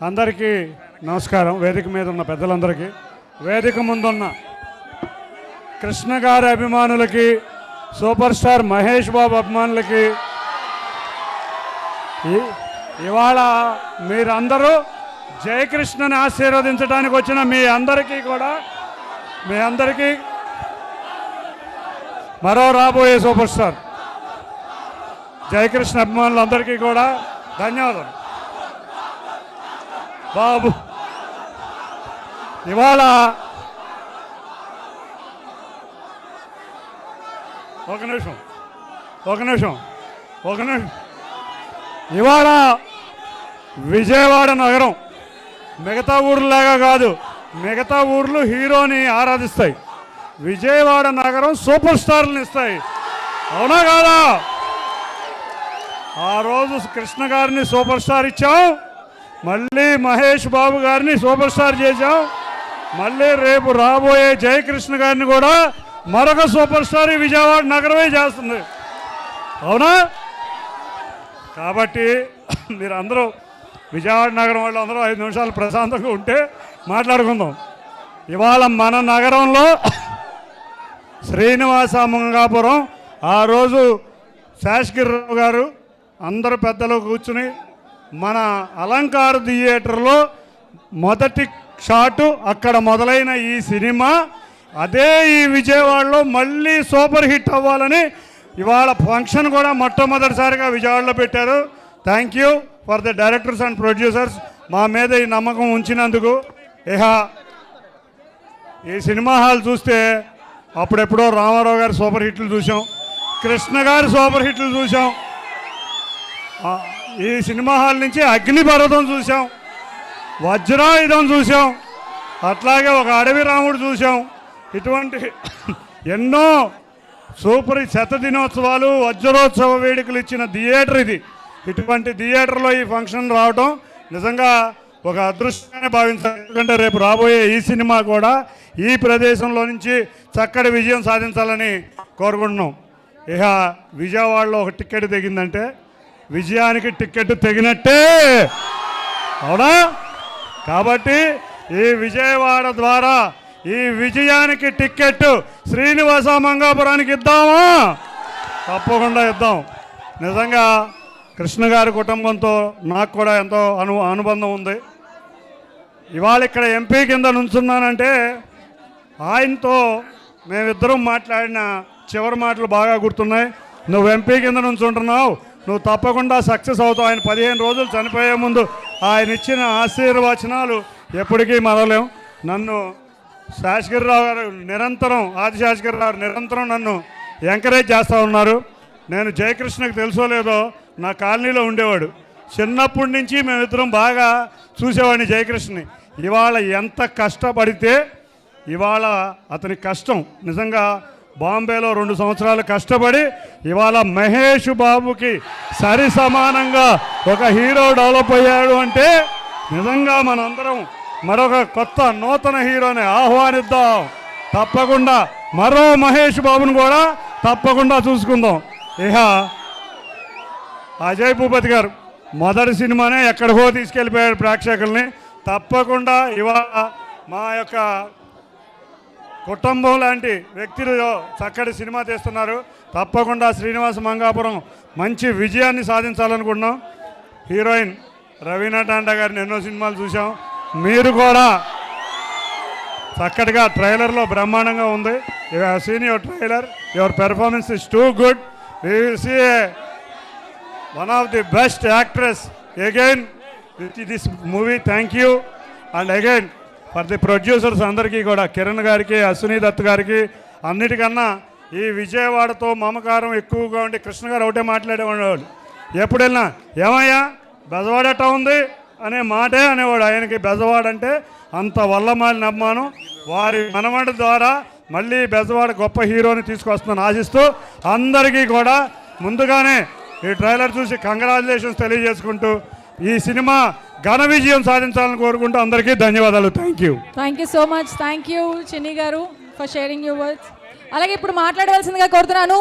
అందరికీ నమస్కారం. వేదిక మీద ఉన్న పెద్దలందరికీ, వేదిక ముందున్న కృష్ణ గారి అభిమానులకి, సూపర్ స్టార్ మహేష్ బాబు అభిమానులకి, ఇవాళ మీరందరూ జయకృష్ణని ఆశీర్వదించడానికి వచ్చిన మీ అందరికీ మరో రాబోయే సూపర్ స్టార్ జయకృష్ణ అభిమానులందరికీ కూడా ధన్యవాదాలు. బాబు, ఇవాళ ఒక నిమిషం ఇవాళ విజయవాడ నగరం మిగతా ఊర్లాగా కాదు, మిగతా ఊర్లు హీరోని ఆరాధిస్తాయి, విజయవాడ నగరం సూపర్ స్టార్లను ఇస్తాయి. అవునా కాదా? ఆ రోజు కృష్ణ గారిని సూపర్ స్టార్ ఇచ్చాం, మళ్ళీ మహేష్ బాబు గారిని సూపర్ స్టార్ చేశాం, మళ్ళీ రేపు రాబోయే జయకృష్ణ గారిని కూడా మరొక సూపర్ స్టార్ ఈ విజయవాడ నగరమే చేస్తుంది. అవునా? కాబట్టి మీరందరూ విజయవాడ నగరం వాళ్ళు అందరూ 5 నిమిషాలు ప్రశాంతంగా ఉంటే మాట్లాడుకుందాం. ఇవాళ మన నగరంలో శ్రీనివాస మంగాపురం ఆ రోజు శేషగిరిరావు గారు అందరు పెద్దలు కూర్చుని మన అలంకార థియేటర్లో మొదటి షాటు అక్కడ మొదలైన ఈ సినిమా అదే ఈ విజయవాడలో మళ్ళీ సూపర్ హిట్ అవ్వాలని ఇవాళ ఫంక్షన్ కూడా మొట్టమొదటిసారిగా విజయవాడలో పెట్టారు. Thank you for the directors and producers, మా మీద ఈ నమ్మకం ఉంచినందుకు. ఈ సినిమా హాల్ చూస్తే అప్పుడెప్పుడో రామారావు గారి సూపర్ హిట్లు చూసాం, కృష్ణ గారి సూపర్ హిట్లు చూసాం, ఈ సినిమా హాల్ నుంచి అగ్నిపర్వతం చూసాం, వజ్రాయుధం చూసాం, అట్లాగే ఒక అడవి రాముడు చూసాం. ఇటువంటి ఎన్నో సూపర్ శతదినోత్సవాలు, వజ్రోత్సవ వేడుకలు ఇచ్చిన థియేటర్ ఇది. ఇటువంటి థియేటర్లో ఈ ఫంక్షన్ రావడం నిజంగా ఒక అదృష్టంగానే భావించాలి. ఎందుకంటే రేపు రాబోయే ఈ సినిమా కూడా ఈ ప్రదేశంలో నుంచి చక్కటి విజయం సాధించాలని కోరుకుంటున్నాం. విజయవాడలో ఒక టికెట్ తెగిందంటే విజయానికి టికెట్ తెగినట్టే. అవునా? కాబట్టి ఈ విజయవాడ ద్వారా ఈ విజయానికి టికెట్ శ్రీనివాస మంగాపురానికి ఇద్దామా? తప్పకుండా ఇద్దాం. నిజంగా కృష్ణ గారి కుటుంబంతో నాకు కూడా ఎంతో అనుబంధం ఉంది. ఇవాళ ఇక్కడ ఎంపీ కింద నుంచున్నానంటే ఆయనతో మేమిద్దరం మాట్లాడిన చివరి మాటలు బాగా గుర్తున్నాయి. నువ్వు ఎంపీ కింద నుంచుంటున్నావు, నువ్వు తప్పకుండా సక్సెస్ అవుతావు. ఆయన 15 రోజులు చనిపోయే ముందు ఆయన ఇచ్చిన ఆశీర్వచనాలు ఎప్పటికీ మరవలేం. నన్ను శేషగిరిరావు గారు నిరంతరం, ఆదిశేషగిరిరావు నిరంతరం నన్ను ఎంకరేజ్ చేస్తూ ఉన్నారు. నేను జయకృష్ణకు తెలుసో లేదో నా కాలనీలో ఉండేవాడు. చిన్నప్పటి నుంచి మేమిద్దరం బాగా చూసేవాడిని జయకృష్ణని. ఇవాళ ఎంత కష్టపడితే ఇవాళ అతని కష్టం నిజంగా బాంబేలో 2 సంవత్సరాలు కష్టపడి ఇవాళ మహేష్ బాబుకి సరి సమానంగా ఒక హీరో డెవలప్ అయ్యాడు అంటే నిజంగా మనందరం మరొక కొత్త నూతన హీరోని ఆహ్వానిద్దాం. తప్పకుండా మరో మహేష్ బాబుని కూడా తప్పకుండా చూసుకుందాం. అజయ్ భూపతి గారు మొదటి సినిమానే ఎక్కడికో తీసుకెళ్ళిపోయాడు ప్రేక్షకుల్ని. తప్పకుండా ఇవాళ మా యొక్క కుటుంబం లాంటి వ్యక్తులు చక్కటి సినిమా తీస్తున్నారు. తప్పకుండా శ్రీనివాస మంగాపురం మంచి విజయాన్ని సాధించాలనుకుంటున్నాం. హీరోయిన్ రవీనా టాండా గారిని ఎన్నో సినిమాలు చూసాం. మీరు కూడా చక్కటిగా ట్రైలర్లో బ్రహ్మాండంగా ఉంది. You have seen your trailer, your performance is too good. We will see one of the best actress again with this movie. Thank you. And again for the producers అందరికీ కూడా, కిరణ్ గారికి, అశ్విని దత్ గారికి, అన్నిటికన్నా ఈ విజయవాడతో మమకారం ఎక్కువగా ఉండి కృష్ణ గారు ఒకటే మాట్లాడేవాడు. ఎప్పుడైనా ఏమయ్యా బెజవాడ ఎట్టా ఉంది అనే మాటే అనేవాడు. ఆయనకి బెజవాడ అంటే అంత వల్లమాలిన అభిమానం. వారి మనవడి ద్వారా మళ్ళీ బెజవాడ గొప్ప హీరోని తీసుకొస్తుందని ఆశిస్తూ అందరికీ కూడా ముందుగానే ఈ ట్రైలర్ చూసి కంగ్రాచులేషన్స్ తెలియజేసుకుంటూ ఈ సినిమా ఘన విజయం సాధించాలని కోరుకుంటూ అందరికీ ధన్యవాదాలు. Thank you so much. Thank you చిన్ని గారు ఫర్ షేరింగ్ యువర్ వర్డ్స్. అలాగే ఇప్పుడు మాట్లాడవలసిందిగా కోరుతున్నాను